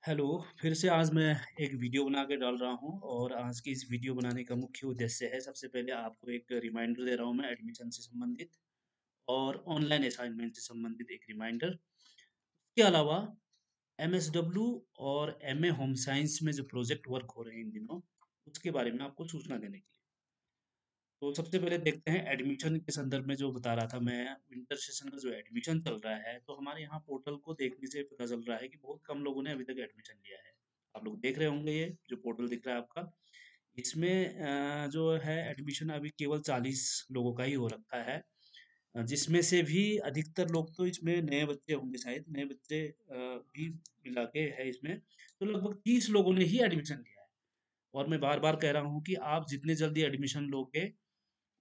Hello, फिर से आज मैं एक वीडियो बना के डाल रहा हूँ और आज की इस वीडियो बनाने का मुख्य उद्देश्य है सबसे पहले आपको एक रिमाइंडर दे रहा हूँ मैं एडमिशन से संबंधित और ऑनलाइन असाइनमेंट से संबंधित एक रिमाइंडर। इसके अलावा एमएसडब्ल्यू और एमए होम साइंस में जो प्रोजेक्ट वर्क हो रहे हैं इन दिनों, उसके बारे में आपको सूचना देने के लिए। तो सबसे पहले देखते हैं एडमिशन के संदर्भ में जो बता रहा था मैं, विंटर सेशन का जो एडमिशन चल रहा है, तो हमारे यहाँ पोर्टल को देखने से पता चल रहा है कि बहुत कम लोगों ने अभी तक एडमिशन लिया है। आप लोग देख रहे होंगे ये जो पोर्टल दिख रहा है आपका, इसमें जो है एडमिशन अभी केवल 40 लोगों का ही हो रखा है। जिसमें से भी अधिकतर लोग तो इसमें नए बच्चे होंगे, शायद नए बच्चे भी मिला के है इसमें, तो लगभग 30 लोगों ने ही एडमिशन लिया है। और मैं बार-बार कह रहा हूँ कि आप जितने जल्दी एडमिशन लोगे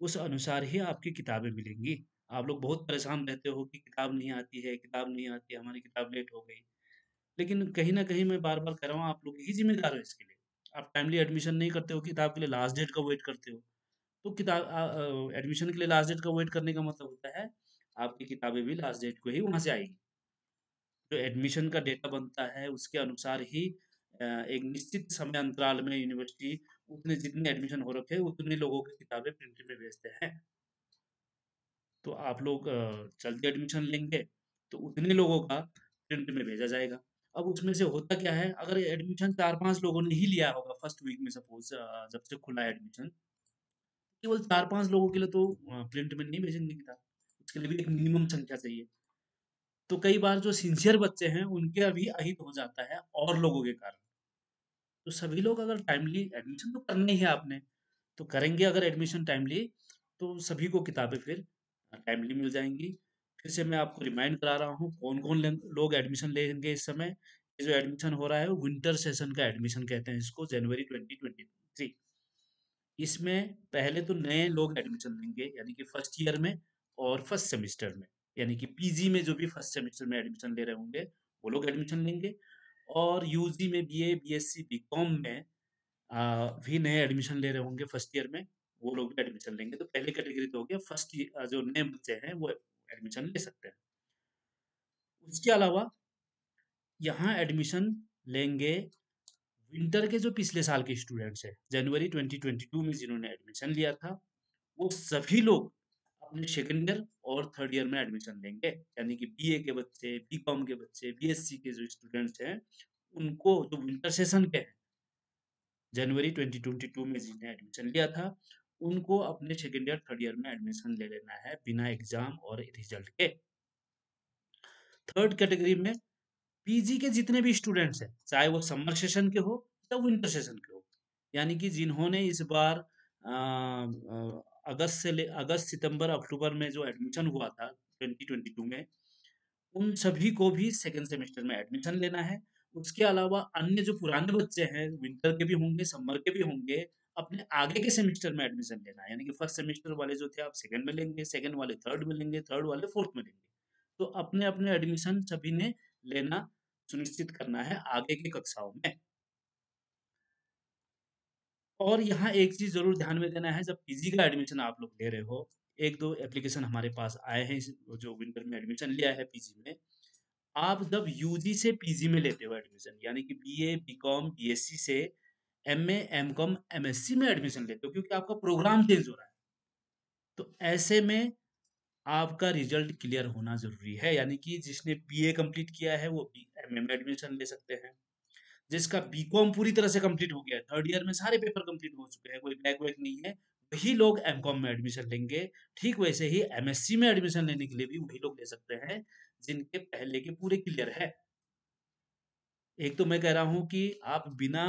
उस अनुसार ही आपकी किताबें मिलेंगी। आप लोग बहुत परेशान रहते हो कि किताब नहीं आती है, किताब नहीं आती है, हमारी किताब लेट हो गई। लेकिन कहीं न कहीं मैं बार-बार कह रहा हूँ आप लोग ही ज़िम्मेदार हो इसके लिए। आप टाइमली एडमिशन नहीं करते हो, किताब के लिए लास्ट डेट का वेट करते हो। तो एडमिशन के लिए लास्ट डेट का वेट करने का मतलब होता है, आपकी किताबें भी लास्ट डेट को ही वहाँ से आएगी। जो एडमिशन का डेटा बनता है उसके अनुसार ही एक निश्चित समय अंतराल में यूनिवर्सिटी उतने जितने एडमिशन हो रखे हैं, उतने लोगों की किताबें प्रिंट में भेजते हैं। तो आप लोग जल्दी एडमिशन लेंगे तो उतने लोगों का प्रिंट में भेजा जाएगा। अब उसमें से होता क्या है, अगर एडमिशन 4-5 लोगों ने ही लिया होगा फर्स्ट वीक में, सपोज़ जब से खुला है एडमिशन, केवल 4-5 लोगों के लिए तो प्रिंट में नहीं भेजेंगे किताब, उसके लिए भी एक मिनिमम संख्या चाहिए। तो कई बार जो सिंसियर बच्चे हैं उनके अभी अहित हो जाता है और लोगों के कारण। तो सभी लोग अगर टाइमली एडमिशन तो करनी है आपने, तो करेंगे अगर एडमिशन टाइमली, तो सभी को किताबें फिर टाइमली मिल जाएँगी। फिर से मैं आपको रिमाइंड करा रहा हूँ कौन-कौन लोग एडमिशन लेंगे इस समय। ये जो एडमिशन हो रहा है वो विंटर सेशन का एडमिशन कहते हैं इसको, जनवरी 2023। इसमें पहले तो नए लोग एडमिशन लेंगे यानी कि फर्स्ट ईयर में और फर्स्ट सेमेस्टर में, यानी कि पीजी में जो भी फर्स्ट सेमेस्टर में एडमिशन ले रहे होंगे, वो लोग एडमिशन लेंगे। और यूजी में बीए, बीएससी, बीकॉम में भी नए एडमिशन ले रहे होंगे फर्स्ट ईयर में, वो लोग भी एडमिशन लेंगे। तो पहली कैटेगरी तो हो गया जो नए बच्चे हैं वो एडमिशन ले सकते हैं। उसके अलावा यहाँ एडमिशन लेंगे विंटर के जो पिछले साल के स्टूडेंट्स हैं, जनवरी 2022 में जिन्होंने एडमिशन लिया था, वो सभी लोग अपने सेकंड ईयर और थर्ड ईयर में एडमिशन लेंगे। यानी कि बीए के बच्चे, बीकॉम के बच्चे, बीएससी के जो स्टूडेंट्स हैं, उनको जो विंटर सेशन के हैं, जनवरी 2022 में जिन्हें एडमिशन लिया था, उनको अपने सेकंड ईयर, थर्ड ईयर में एडमिशन ले लेना है बिना एग्ज़ाम और रिजल्ट के। थर्ड कैटेगरी में पीजी के जितने भी स्टूडेंट्स हैं, चाहे वो समर सेशन के हो या विंटर सेशन के हो, यानी कि जिन्होंने इस बार अगस्त, सितंबर, अक्टूबर में जो एडमिशन हुआ था 2022 में, उन सभी को भी सेकंड सेमेस्टर में एडमिशन लेना है। उसके अलावा अन्य जो पुराने बच्चे हैं, विंटर के भी होंगे, समर के भी होंगे, अपने आगे के सेमेस्टर में एडमिशन लेना है। यानी कि फर्स्ट सेमेस्टर वाले जो थे आप सेकंड में लेंगे, सेकंड वाले थर्ड में लेंगे, थर्ड वाले फोर्थ में लेंगे। तो अपने-अपने एडमिशन सभी ने लेना सुनिश्चित करना है आगे की कक्षाओं में। और यहाँ एक चीज़ ज़रूर ध्यान में देना है, जब पीजी का एडमिशन आप लोग ले रहे हो, 1-2 एप्लीकेशन हमारे पास आए हैं इस जो विंटर में एडमिशन लिया है पीजी में। आप जब यूजी से पीजी में लेते हो एडमिशन, यानी कि बीए, बीकॉम, बीएससी से एमए, एमकॉम, एमएससी में एडमिशन लेते हो, क्योंकि आपका प्रोग्राम चेंज हो रहा है। तो ऐसे में आपका रिजल्ट क्लियर होना ज़रूरी है, यानी कि जिसने बीए कंप्लीट किया है वो एमए में एडमिशन ले सकते हैं। जिसका बीकॉम पूरी तरह से कंप्लीट हो गया है, थर्ड ईयर में सारे पेपर कंप्लीट हो चुके हैं, कोई बैक वैक नहीं है, वही लोग एमकॉम में एडमिशन लेंगे। ठीक वैसे ही एमएससी में एडमिशन लेने के लिए भी वही लोग ले सकते हैं, जिनके पहले के पूरे क्लियर है। एक तो मैं कह रहा हूँ कि आप बिना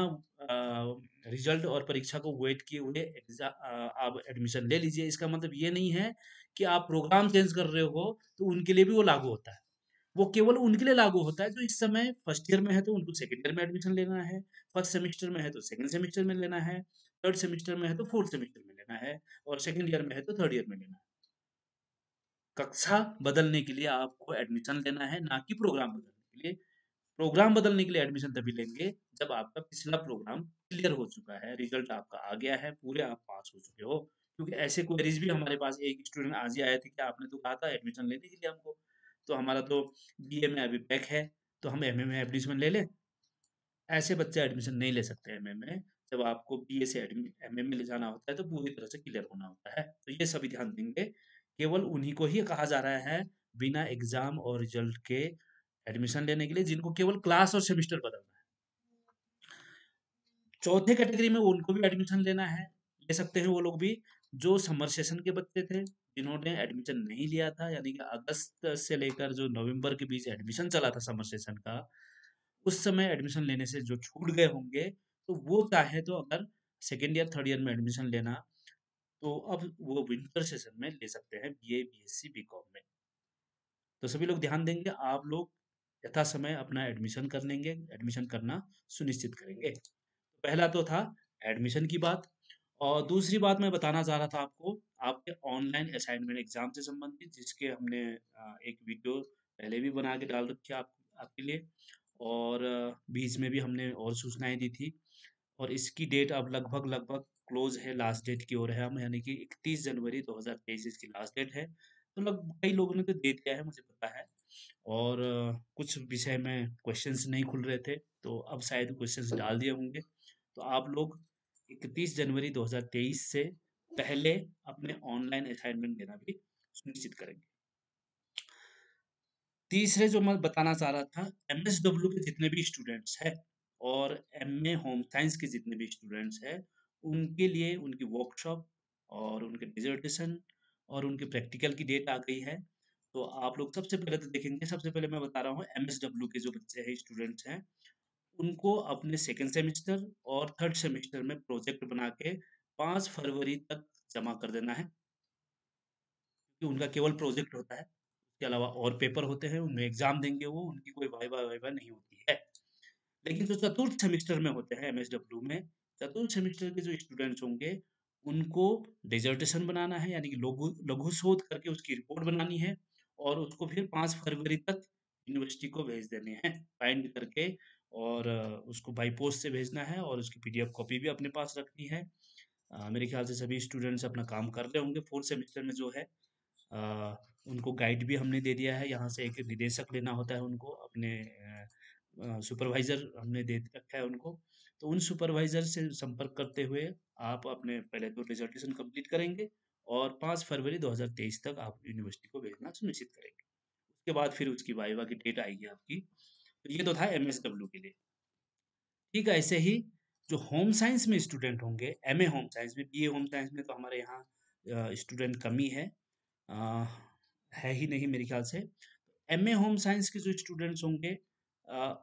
रिजल्ट और परीक्षा को वेट किए हुए आप एडमिशन ले लीजिए। इसका मतलब ये नहीं है कि आप प्रोग्राम चेंज कर रहे हो, तो उनके लिए भी वो लागू होता है। वो केवल उनके लिए लागू होता है जो इस समय फर्स्ट ईयर में है तो उनको सेकंड ईयर में एडमिशन लेना है, फर्स्ट सेमेस्टर में है तो सेकंड सेमेस्टर में लेना है, थर्ड सेमेस्टर में है तो फोर्थ सेमेस्टर में लेना है, और सेकंड ईयर में है तो थर्ड ईयर में लेना है। कक्षा बदलने के लिए आपको एडमिशन लेना है, ना कि प्रोग्राम बदलने के लिए। प्रोग्राम बदलने के लिए एडमिशन तभी लेंगे जब आपका पिछला प्रोग्राम क्लियर हो चुका है, रिजल्ट आपका आ गया है, पूरे आप पास हो चुके हो। क्योंकि ऐसे क्वेरीज भी हमारे पास एक स्टूडेंट आज ही आए थे कि आपने तो कहा था एडमिशन लेने के लिए हमको, तो हमारा तो बीए में अभी बैक है, तो हम एमए में एडमिशन ले लें। ऐसे बच्चे एडमिशन नहीं ले सकते एमए में। जब आपको बीए से एमए में ले जाना होता है तो पूरी तरह से क्लियर होना होता है। तो ये सभी ध्यान देंगे। केवल उन्हीं को ही कहा जा रहा है बिना एग्ज़ाम और रिज़ल्ट के एडमिशन लेने के लिए, जिनको केवल क्लास और सेमेस्टर बदलना है। चौथे कैटेगरी में उनको भी एडमिशन लेना है, ले सकते हैं वो लोग भी, जो समर सेशन के बच्चे थे, जिन्होंने एडमिशन नहीं लिया था, यानी कि अगस्त से लेकर जो नवंबर के बीच एडमिशन चला था समर सेशन का, उस समय एडमिशन लेने से जो छूट गए होंगे, तो वो चाहे तो अगर सेकंड ईयर, थर्ड ईयर में एडमिशन लेना, तो अब वो विंटर सेशन में ले सकते हैं बीए, बीएससी, बीकॉम में। तो सभी लोग ध्यान देंगे, आप लोग यथा समय अपना एडमिशन कर लेंगे, एडमिशन करना सुनिश्चित करेंगे। पहला तो था एडमिशन की बात, और दूसरी बात मैं बताना चाह रहा था आपको, आपके ऑनलाइन असाइनमेंट एग्जाम से संबंधित, जिसके हमने एक वीडियो पहले भी बना के डाल रखी है आपके लिए, और बीच में भी हमने और सूचनाएं दी थी, और इसकी डेट अब लगभग लगभग क्लोज है, लास्ट डेट की ओर है हम, यानी कि 31 जनवरी 2023 इसकी लास्ट डेट है। तो लग कई लोगों ने तो दे दिया है, मुझे पता है, और कुछ विषय में क्वेश्चंस नहीं खुल रहे थे, तो अब शायद क्वेश्चंस डाल दिए होंगे। तो आप लोग 31 जनवरी 2023 से पहले अपने ऑनलाइन असाइनमेंट देना भी सुनिश्चित करेंगे। तीसरे जो मैं बताना चाह रहा था, एमएसडब्ल्यू के जितने भी स्टूडेंट्स हैं और एमए होम साइंस के जितने भी स्टूडेंट्स हैं, उनके लिए उनकी वर्कशॉप और उनके डिसर्टेशन और उनके प्रैक्टिकल की डेट आ गई है। तो आप लोग सबसे पहले तो देखेंगे, सबसे पहले मैं बता रहा हूँ, एमएसडब्ल्यू के जो बच्चे हैं, स्टूडेंट्स हैं, उनको अपने सेकंड सेमेस्टर और थर्ड सेमेस्टर में प्रोजेक्ट बना के 5 फरवरी तक जमा कर देना है, कि उनका केवल प्रोजेक्ट होता है। उसके अलावा और पेपर होते हैं, उनमें एग्ज़ाम देंगे वो, उनकी कोई वाइवा-वाइवा नहीं होती है। लेकिन जो चतुर्थ सेमेस्टर में होते हैं एमएसडब्ल्यू में, चतुर्थ सेमेस्टर के जो स्टूडेंट्स होंगे, उनको डिसर्टेशन बनाना है, यानी कि लघु लघु शोध करके उसकी रिपोर्ट बनानी है, और उसको फिर 5 फरवरी तक यूनिवर्सिटी को भेज देने हैं, बाइंड करके, और उसको बाय पोस्ट से भेजना है, और उसकी पीडीएफ कॉपी भी अपने पास रखनी है। मेरे ख्याल से सभी स्टूडेंट्स अपना काम कर रहे होंगे। फोर्थ सेमेस्टर में जो है, अ, उनको गाइड भी हमने दे दिया है, यहाँ से एक निदेशक लेना होता है उनको, अपने सुपरवाइज़र हमने दे रखा है उनको। तो उन सुपरवाइज़र से संपर्क करते हुए आप अपने पहले तो डिसर्टेशन कंप्लीट करेंगे, और 5 फरवरी 2023 तक आप यूनिवर्सिटी को भेजना सुनिश्चित करेंगे। उसके बाद फिर उसकी वाइवा की डेट आएगी आपकी। तो ये तो था एमएसडब्ल्यू के लिए। ठीक है, ऐसे ही जो होम साइंस में स्टूडेंट होंगे, एमए होम साइंस में, बीए होम साइंस में तो हमारे यहाँ स्टूडेंट कम ही है, अ, है ही नहीं मेरे ख्याल से। एमए होम साइंस के जो स्टूडेंट्स होंगे,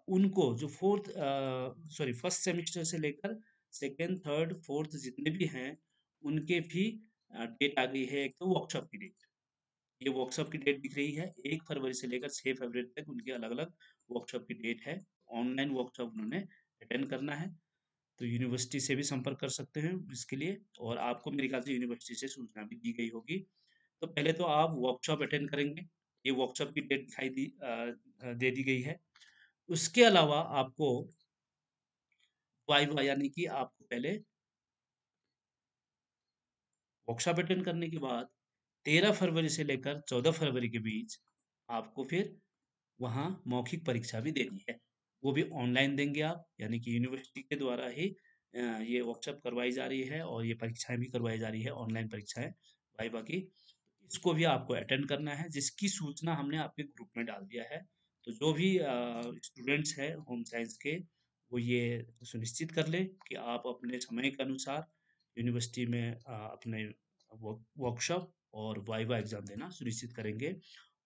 उनको जो फर्स्ट सेमेस्टर से लेकर सेकंड, थर्ड, फोर्थ जितने भी हैं, उनके भी डेट आ गई है। एक तो वर्कशॉप की डेट, ये वर्कशॉप की डेट दिख रही है, 1 फरवरी से लेकर 6 फरवरी तक उनकी अलग-अलग वर्कशॉप की डेट है। ऑनलाइन वर्कशॉप उन्होंने अटेंड करना है। तो यूनिवर्सिटी से भी संपर्क कर सकते हैं इसके लिए, और आपको मेरे ख्याल से यूनिवर्सिटी से सूचना भी दी गई होगी। तो पहले तो आप वर्कशॉप अटेंड करेंगे, ये वर्कशॉप की डेट दे दी गई है। उसके अलावा आपको वाइवा, यानी कि आपको पहले वर्कशॉप अटेंड करने के बाद 13 फरवरी से लेकर 14 फरवरी के बीच आपको फिर वहाँ मौखिक परीक्षा भी देनी है। वो भी ऑनलाइन देंगे आप, यानी कि यूनिवर्सिटी के द्वारा ही ये वर्कशॉप करवाई जा रही है, और ये परीक्षाएँ भी करवाई जा रही है, ऑनलाइन परीक्षाएँ वाइवा की। इसको भी आपको अटेंड करना है, जिसकी सूचना हमने आपके ग्रुप में डाल दिया है। तो जो भी स्टूडेंट्स हैं होम साइंस के, वो ये सुनिश्चित कर लें कि आप अपने समय के अनुसार यूनिवर्सिटी में अपने वर्कशॉप और वाइवा एग्ज़ाम देना सुनिश्चित करेंगे।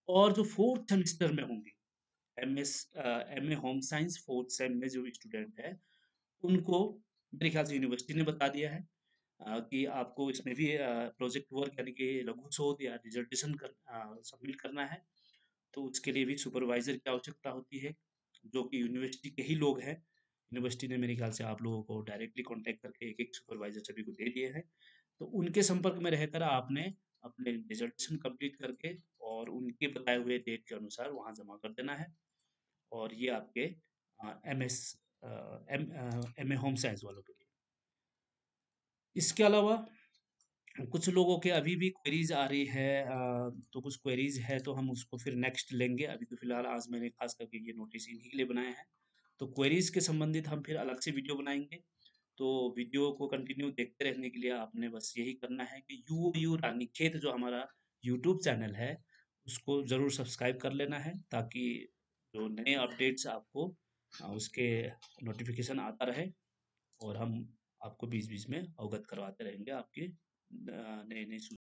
और जो 4th सेमेस्टर में होंगे, MA home science 4th same में जो स्टूडेंट है, उनको मेरे ख्याल से यूनिवर्सिटी ने बता दिया है कि आपको इसमें भी प्रोजेक्ट वर्क, यानी कि लघु शोध या डिसर्टेशन सबमिट करना है। तो उसके लिए भी सुपरवाइज़र की आवश्यकता होती है, जो कि यूनिवर्सिटी के ही लोग हैं। यूनिवर्सिटी ने मेरे ख्याल से आप लोगों को डायरेक्टली कॉन्टैक्ट करके एक-एक सुपरवाइज़र सभी को दे दिए हैं। तो उनके संपर्क में रहकर आपने अपने डिसर्टेशन कंप्लीट करके और उनके बताए हुए डेट के अनुसार वहाँ जमा कर देना है, और ये आपके एमए होम साइंस वालों के लिए। इसके अलावा कुछ लोगों के अभी भी क्वेरीज़ आ रही है, तो कुछ क्वेरीज़ है तो हम उसको फिर नेक्स्ट लेंगे। अभी तो फिलहाल आज मैंने खास करके ये नोटिस इन्हीं के लिए बनाए हैं। तो क्वेरीज़ के संबंधित हम फिर अलग से वीडियो बनाएँगे। तो वीडियो को कंटिन्यू देखते रहने के लिए आपने बस यही करना है कि यू रानीखेत जो हमारा यूट्यूब चैनल है, उसको ज़रूर सब्सक्राइब कर लेना है ताकि जो नए अपडेट्स आपको उसके नोटिफ़िकेशन आता रहे और हम आपको बीच-बीच में अवगत करवाते रहेंगे आपकी नई-नई